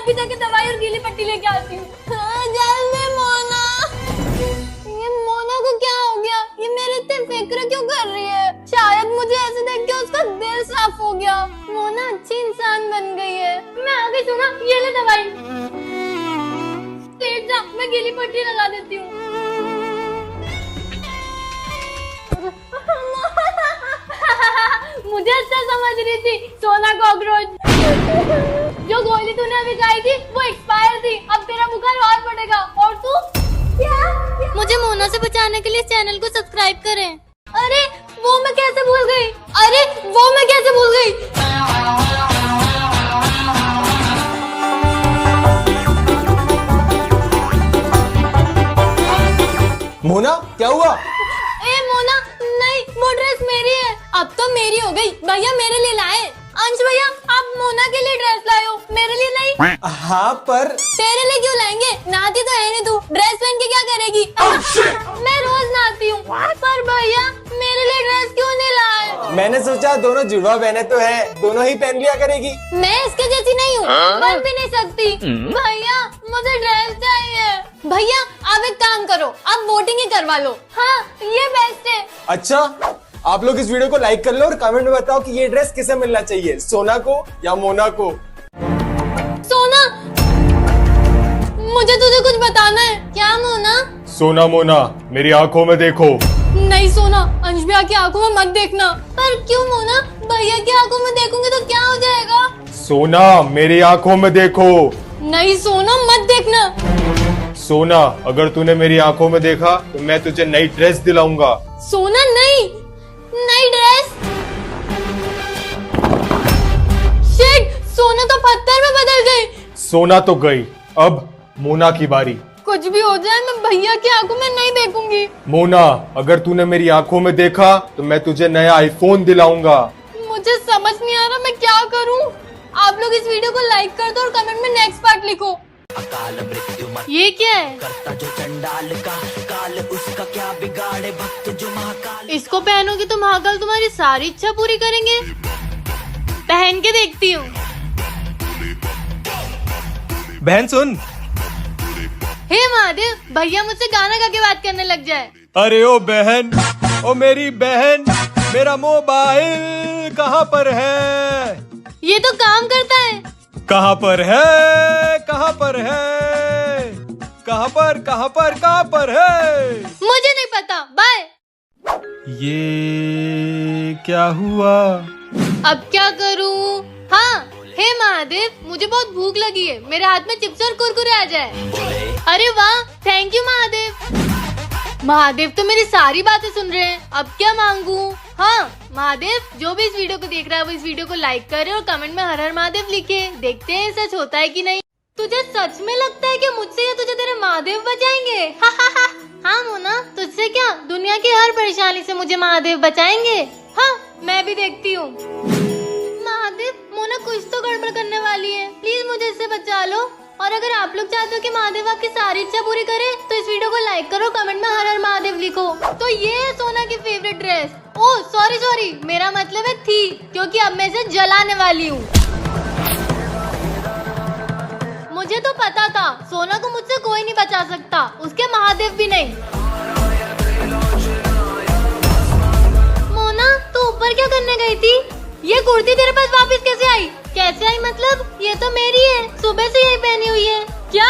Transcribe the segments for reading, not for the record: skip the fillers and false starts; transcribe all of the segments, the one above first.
अभी जाके दवाई और गीली पट्टी लेके आती हूँ। जल्दी मोना। ये मोना को क्या हो गया? ये मेरे इतने फिक्र क्यों कर रही है? शायद मुझे ऐसे देख के उसका दिल साफ हो गया। मोना अच्छी इंसान बन गई है। मैं आ गई सुना, ये ले दवाई। लेट जा, मैं गीली पट्टी लगा देती हूँ। मुझे अच्छा समझ रही थी सोना कॉकरोच। जो गोली तूने अभी खाई थी वो एक्सपायर थी। अब तेरा बुखार और बढ़ेगा। और तू क्या? मुझे मोना से बचाने के लिए चैनल को सब्सक्राइब करें। अरे वो मैं कैसे भूल गई? मोना क्या हुआ? ए मोना, नहीं वो ड्रेस मेरी है। अब तो मेरी हो गई। भैया मेरे लिए लाए। अंश भैया, आप मोना के लिए ड्रेस लाए हो, मेरे लिए नहीं। हाँ पर तेरे लिए क्यों लाएंगे? नहाती तो है नहीं तू, ड्रेस पहन के क्या करेगी? मैं रोज नहाती हूँ। पर भैया मेरे लिए ड्रेस क्यों नहीं लाए? मैंने सोचा दोनों जुड़वा बहने तो है, दोनों ही पहन लिया करेगी। मैं इसके जैसी नहीं हूँ, बन भी नहीं सकती। भैया मुझे ड्रेस चाहिए। भैया आप एक काम करो, आप वोटिंग ही करवा लो। हाँ ये बेस्ट है। अच्छा, आप लोग इस वीडियो को लाइक कर लो और कमेंट में बताओ कि ये ड्रेस किसे मिलना चाहिए, सोना को या मोना को। सोना, मुझे तुझे कुछ बताना है। क्या मोना? सोना मोना मेरी आंखों में देखो। नहीं सोना, अंश भैया की आंखों में मत देखना। पर क्यों मोना? भैया की आंखों में देखूंगी तो क्या हो जाएगा? सोना मेरी आंखों में देखो। नहीं सोना, मत देखना। सोना अगर तूने मेरी आंखों में देखा तो मैं तुझे नई ड्रेस दिलाऊंगा। सोना नहीं, नई ड्रेस। शिट, सोना तो पत्थर में बदल गई। सोना तो गई, अब मोना की बारी। कुछ भी हो जाए मैं भैया की आंखों में नहीं देखूंगी। मोना अगर तूने मेरी आंखों में देखा तो मैं तुझे नया आईफोन दिलाऊंगा। मुझे समझ नहीं आ रहा मैं क्या करूं। आप लोग इस वीडियो को लाइक कर दो और कमेंट में नेक्स्ट पार्ट लिखो। ये क्या है? जो चंडाल का काल उसका क्या बिगाड़े भक्त जो महाकाल। इसको पहनोगे तो महाकाल तुम्हारी सारी इच्छा पूरी करेंगे। पहन के देखती हूँ। बहन सुन। हे महादेव, भैया मुझसे गाना गा के बात करने लग जाए। अरे ओ बहन, ओ मेरी बहन, मेरा मोबाइल कहाँ पर है? ये तो काम करता है। कहाँ पर है? कहाँ पर है? कहाँ पर कहाँ पर कहाँ पर है? मुझे नहीं पता, बाय। ये क्या हुआ? अब क्या करूं? हाँ, हे महादेव, मुझे बहुत भूख लगी है। मेरे हाथ में चिप्स और कुरकुरे आ जाए। अरे वाह, थैंक यू महादेव। महादेव तो मेरी सारी बातें सुन रहे हैं। अब क्या मांगू? हाँ महादेव, जो भी इस वीडियो को देख रहा है वो इस वीडियो को लाइक करे और कमेंट में हर हर महादेव लिखे। देखते हैं सच होता है कि नहीं। तुझे सच में लगता है कि मुझसे या तुझे तेरे महादेव बचाएंगे? हाँ मोना, तुझसे क्या, दुनिया की हर परेशानी से मुझे महादेव बचाएंगे। हाँ मैं भी देखती हूँ। महादेव, मोना कुछ तो गड़बड़ करने वाली है। प्लीज मुझे इससे बचा लो। और अगर आप लोग चाहते हो कि महादेव आपकी सारी इच्छा पूरी करे तो इस वीडियो को लाइक करो, कमेंट में हर हर महादेव लिखो। तो ये है सोना की फेवरेट ड्रेस। ओह सॉरी, मेरा मतलब है थी, क्योंकि अब मैं इसे जलाने वाली हूँ। मुझे तो पता था सोना को मुझसे कोई नहीं बचा सकता, उसके महादेव भी नहीं। मोना तू ऊपर क्या करने गई थी? ये कुर्ती तेरे पास वापस कैसे आई? कैसे आई मतलब? ये तो मेरी है, सुबह से यही पहनी हुई है। क्या?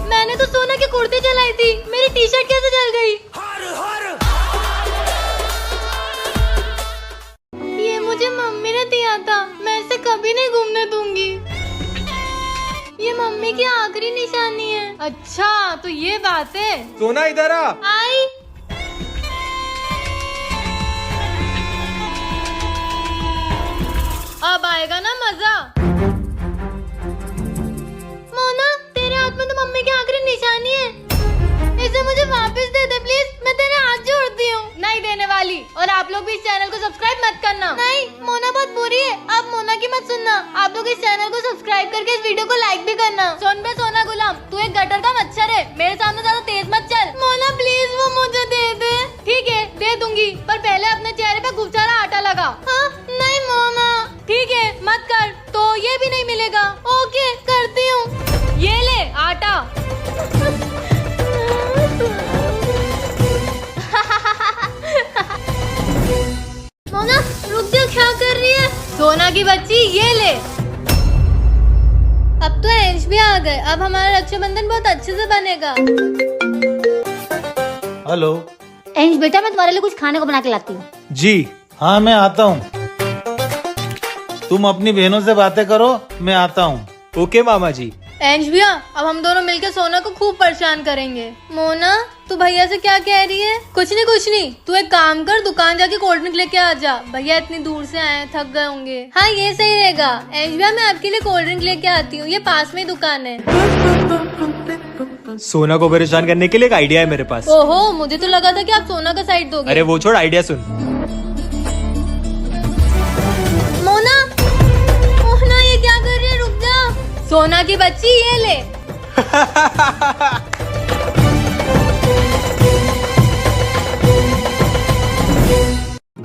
मैंने तो सोना की कुर्ती जलाई थी, मेरी टी शर्ट कैसे जल गई? ये मुझे मम्मी ने दिया था, मैं इसे कभी नहीं घूमने दूंगी। ये मम्मी की आखिरी निशानी है। अच्छा तो ये बात है। सोना इधर आ। आई। अब आएगा ना मजा। मोना तेरे हाथ में तो मम्मी की आखिरी निशानी है, इसे मुझे वापस दे दे प्लीज, मैं तेरे हाथ जोड़ती हूँ। नहीं देने वाली। और आप लोग भी इस चैनल को सब्सक्राइब मत करना। नहीं, मोना बहुत बुरी है, अब मोना की मत सुनना। आप लोग इस चैनल को सब्सक्राइब करके इस वीडियो को लाइक भी करना। सुन बे सोना गुलाम, तू एक गटर का मच्छर है, मेरे सामने ज्यादा तेज मत चल। मोना प्लीज वो मुझे दे दे। ठीक है दे दूंगी, पर पहले अपने चेहरे पे खूब सारा आटा लगा। हाँ की बच्ची ये ले। अब तो अंश भी आ गए, अब हमारा रक्षाबंधन बहुत अच्छे से बनेगा। हेलो। अंश बेटा, मैं तुम्हारे लिए कुछ खाने को बना के लाती हूँ। जी हाँ मैं आता हूँ, तुम अपनी बहनों से बातें करो, मैं आता हूँ। ओके मामा जी। अंश भैया, अब हम दोनों मिलकर सोना को खूब परेशान करेंगे। मोना, तू भैया से क्या कह रही है? कुछ नहीं, तू एक काम कर, दुकान जाके कोल्ड ड्रिंक लेके आ जा। भैया इतनी दूर से आए, थक गए होंगे। हाँ ये सही रहेगा। अंश भैया, मैं आपके लिए कोल्ड ड्रिंक लेके आती हूँ, ये पास में ही दुकान है। सोना को परेशान करने के लिए एक आइडिया है मेरे पास। ओहो, मुझे तो लगा था कि आप सोना का साइड दोगे। अरे वो छोड़, आइडिया सुन। मोना, मोना ये क्या कर रही है? रुक जा। सोना की बच्ची ये ले।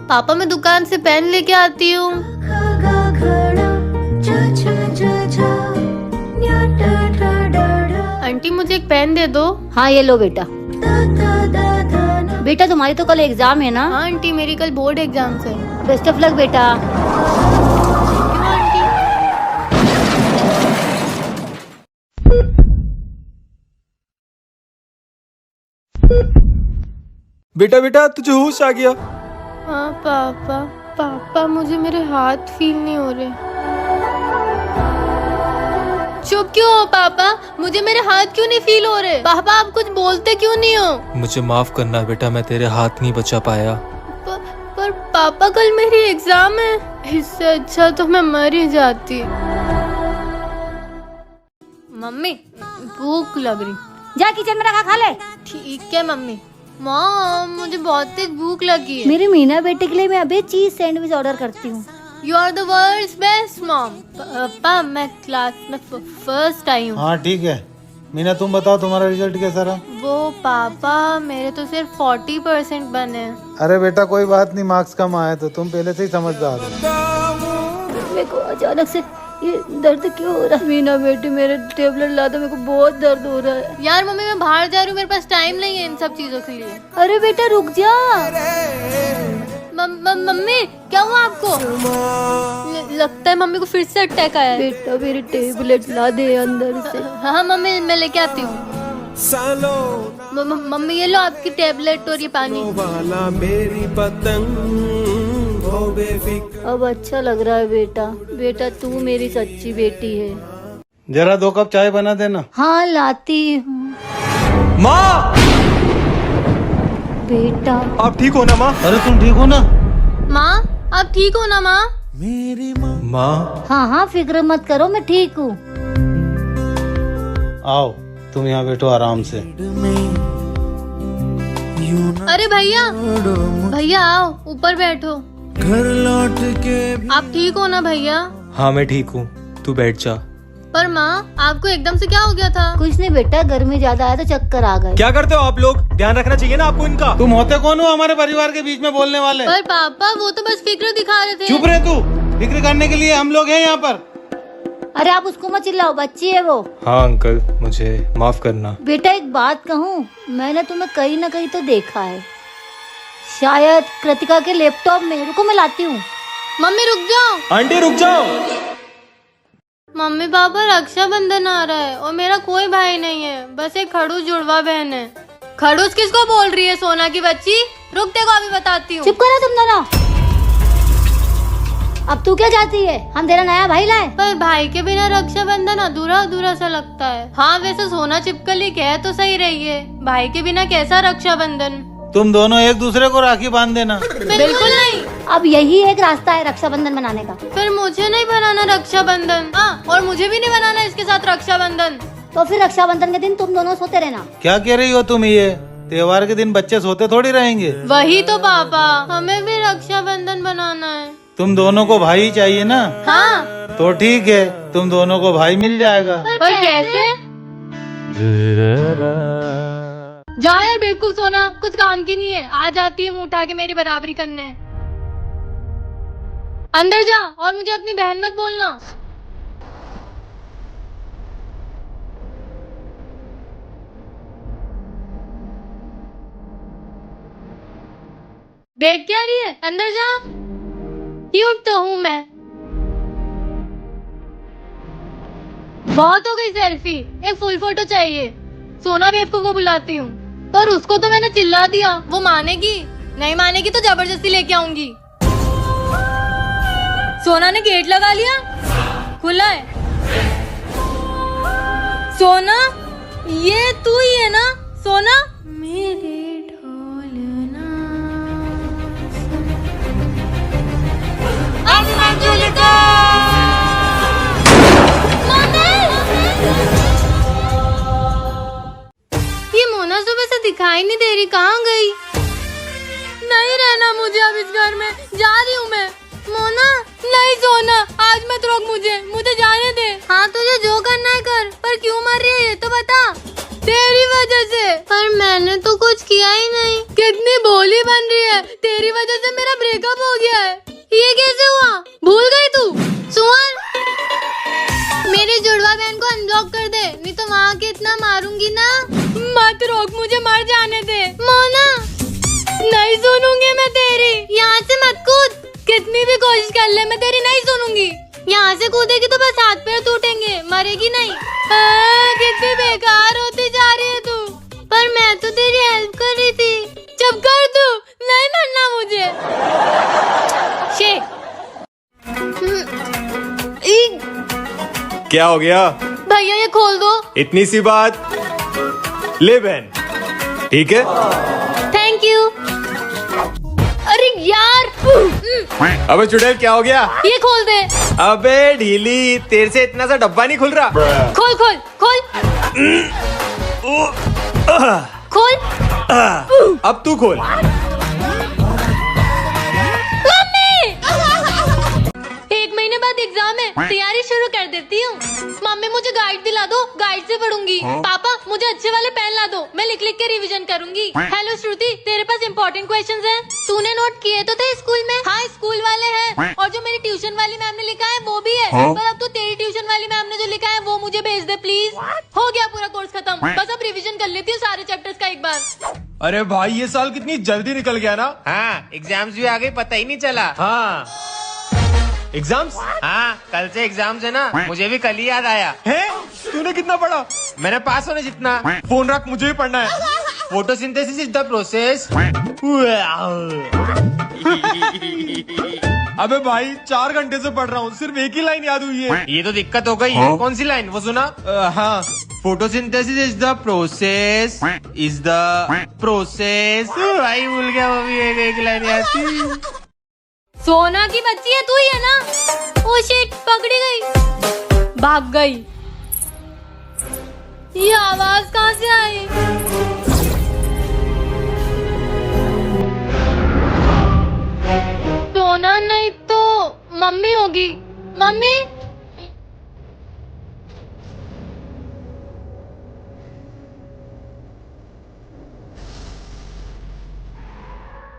पापा, मैं दुकान से पेन लेके आती हूँ। आंटी मुझे एक पेन दे दो। हाँ ये लो बेटा। बेटा तुम्हारी तो कल एग्जाम है ना? हाँ आंटी, मेरी कल बोर्ड एग्जाम है। बेस्ट ऑफ लक बेटा। क्यों आंटी? बेटा तुझे होश आ गया? हाँ पापा मुझे मेरे हाथ फील नहीं हो रहे। चुप क्यों हो पापा? मुझे मेरे हाथ क्यों नहीं फील हो रहे? पापा आप कुछ बोलते क्यों नहीं हो? मुझे माफ करना बेटा, मैं तेरे हाथ नहीं बचा पाया। पर पापा कल मेरी एग्जाम है, इससे अच्छा तो मैं मर ही जाती। मम्मी भूख लग रही। जा किचन में रखा खा ले। ठीक है मम्मी। मॉम मुझे बहुत तेज भूख लगी है। मेरी मीना बेटे के लिए मैं अभी चीज सैंडविच ऑर्डर करती हूँ। You are the world's best mom. पापा मैं क्लास में फर्स्ट आई हूँ। हाँ ठीक है। मीना तुम बताओ तुम्हारा रिजल्ट कैसा रहा? वो पापा मेरे तो सिर्फ 40% बने। अरे बेटा कोई बात नहीं, मार्क्स कम आए तो तुम पहले से ही समझदार हो। मेरे को अचानक से ये दर्द क्यों हो रहा है? मीना बेटी मेरे टेबलेट ला दो, मेरे को बहुत दर्द हो रहा है। यार मम्मी मैं बाहर जा रही हूँ, मेरे पास टाइम नहीं है इन सब चीजों के लिए। अरे बेटा रुक जा। मम्मी क्या हुआ आपको? लगता है मम्मी को फिर से अटैक आया है। बेटा मेरी टेबलेट ला दे अंदर से। हाँ मम्मी मैं लेके आती हूँ। मम्मी ये लो आपकी टेबलेट और ये पानी। अब अच्छा लग रहा है बेटा। बेटा तू मेरी सच्ची बेटी है। जरा 2 कप चाय बना देना। हाँ लाती हूँ। माँ बेटा आप ठीक हो ना माँ? अरे तुम ठीक हो ना? माँ आप ठीक हो ना माँ? माँ हाँ फिक्र मत करो, मैं ठीक हूँ। आओ तुम यहाँ बैठो आराम से। अरे भैया आओ ऊपर बैठो। घर लौट के आप ठीक हो ना भैया? हाँ मैं ठीक हूँ, तू बैठ जा। पर माँ आपको एकदम से क्या हो गया था? कुछ नहीं बेटा, गर्मी ज्यादा आया तो चक्कर आ गए। क्या करते हो आप लोग? ध्यान रखना चाहिए ना आपको इनका। तुम होते कौन हो हमारे परिवार के बीच में बोलने वाले? पर पापा वो तो बस फिक्र दिखा रहे थे। चुप रहे तू, फिक्र करने के लिए हम लोग हैं यहाँ पर। अरे आप उसको मत चिल्लाओ, बच्ची है वो। हाँ अंकल मुझे माफ करना। बेटा एक बात कहूँ, मैंने तुम्हें कहीं ना कहीं तो देखा है, शायद कृतिका के लैपटॉप में। रुको मैं लाती हूँ। मम्मी रुक जाओ। आंटी रुक जाओ। मम्मी पापा रक्षाबंधन आ रहा है और मेरा कोई भाई नहीं है, बस एक खड़ूस जुड़वा बहन है। खड़ूस किसको बोल रही है सोना की बच्ची? रुक देखो अभी बताती हूँ। चुप करो तुम दोनों। अब तू क्या चाहती है? हम तेरा नया भाई लाए। पर भाई के बिना रक्षाबंधन अधूरा अधूरा सा लगता है। हाँ वैसे सोना चिपकली कह तो सही रही है, भाई के बिना कैसा रक्षाबंधन? तुम दोनों एक दूसरे को राखी बांध देना। बिल्कुल नहीं। अब यही एक रास्ता है रक्षाबंधन बनाने का। फिर मुझे नहीं बनाना रक्षाबंधन। हाँ और मुझे भी नहीं बनाना इसके साथ रक्षाबंधन। तो फिर रक्षाबंधन के दिन तुम दोनों सोते रहना। क्या कह रही हो तुम? ये त्योहार के दिन बच्चे सोते थोड़ी रहेंगे। वही तो पापा, हमें भी रक्षाबंधन बनाना है। तुम दोनों को भाई चाहिए ना? हाँ तो ठीक है, तुम दोनों को भाई मिल जाएगा। पर कैसे? जा यार बेवकूफ सोना, कुछ काम की नहीं है, आ जाती है मुंह उठा के मेरी बराबरी करने। अंदर जा और मुझे अपनी बहन मत बोलना। देख क्या रही है? अंदर जा। क्यूट तो हूँ मैं। बहुत हो गई सेल्फी, एक फुल फोटो चाहिए। सोना बेब को बुलाती हूँ, पर उसको तो मैंने चिल्ला दिया। वो मानेगी? नहीं मानेगी तो जबरदस्ती लेके आऊंगी। सोना ने गेट लगा लिया, खुला है। सोना, ये तू ही है ना सोना? मेरे ढोलना ये मोना सुबह से दिखाई नहीं दे रही, कहाँ गई? नहीं रहना मुझे अब इस घर में, जा रही हूँ मैं। मोना, नहीं सोना, आज मत रोक मुझे जाने दे। हाँ तुझे जो करना है कर, पर क्यों मर रही है ये तो बता। तेरी वजह से। पर मैंने तो कुछ किया ही नहीं। कितनी भोली बन रही है, तेरी वजह से मेरा ब्रेकअप हो गया है। ये कैसे हुआ? भूल गई तू? सुअर, मेरी जुड़वा बहन को अनब्लॉक कर दे, नहीं तो वहाँ के इतना मारूंगी ना। मत रोक मुझे, मर जाने दे। मोना, नहीं सुनूंगी मैं तेरी। यहाँ से मत कूद, कितनी भी कोशिश कर ले मैं तेरी नहीं सुनूंगी। यहाँ से कूदेगी तो बस हाथ पैर टूटेंगे, मरेगी नहीं। कितनी बेकार होती जा रही है तू। पर मैं तो तेरी हेल्प कर रही थी। चुप कर तू, नहीं मरना मुझे। शे क्या हो गया? भैया ये खोल दो। इतनी सी बात, ले बहन, ठीक है? Thank you. अरे यार, अबे चुड़ैल क्या हो गया? ये खोल दे। अबे ढीली, तेरे से इतना सा डब्बा नहीं खुल रहा। खोल खोल खोल खोल। अब तू खोल। एक महीने बाद एग्जाम है, तैयारी शुरू कर देती हूँ। मम्मी मुझे गाइड दिला दो, गाइड से पढ़ूंगी। पापा मुझे अच्छे वाले पेन ला दो, मैं लिख लिख के रिवीजन करूंगी। हेलो श्रुति, तेरे पास इम्पोर्टेंट क्वेश्चंस हैं? तूने नोट किए तो थे स्कूल में? हाँ स्कूल वाले हैं, और जो मेरी ट्यूशन वाली मैम ने लिखा है वो भी है। पर अब तो तेरी ट्यूशन वाली मैम ने जो लिखा है वो मुझे भेज दे प्लीज। हो गया पूरा कोर्स खत्म, बस अब रिविजन कर लेती हूँ सारे चैप्टर्स का एक बार। अरे भाई ये साल कितनी जल्दी निकल गया ना। हाँ, एग्जाम्स भी आ गए, पता ही नहीं चला। हाँ, एग्जाम्स हाँ, कल से एग्जाम्स है ना, मुझे भी कल ही याद आया। है? तूने कितना पढ़ा? मैंने पास होने जितना। फोन रख, मुझे भी पढ़ना है। Photosynthesis is the process. अबे भाई 4 घंटे से पढ़ रहा हूँ, सिर्फ एक ही लाइन याद हुई है। ये तो दिक्कत हो गई। कौन सी लाइन, वो सुना? हाँ, फोटोसिंथेसिस इज द प्रोसेस, भाई भूल गया, वो भी एक लाइन याद थी। सोना की बच्ची है तू ही है ना? ओ शिट, पकड़ी गई, भाग गई। ये आवाज कहाँ से आई? सोना नहीं तो मम्मी होगी। मम्मी,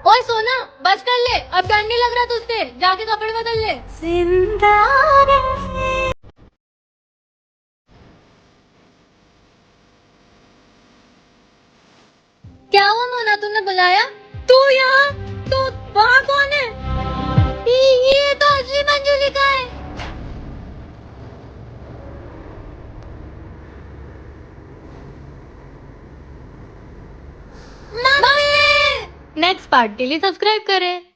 ओए सोना, बस कर ले, अब डर नहीं लग रहा तुझसे, जाके कपड़े बदल ले। क्या हुआ मोना, तूने बुलाया? तू यहाँ, तू वहाँ कौन है? ये तो असली मंजूली का है। नेक्स्ट पार्ट के लिए सब्सक्राइब करें।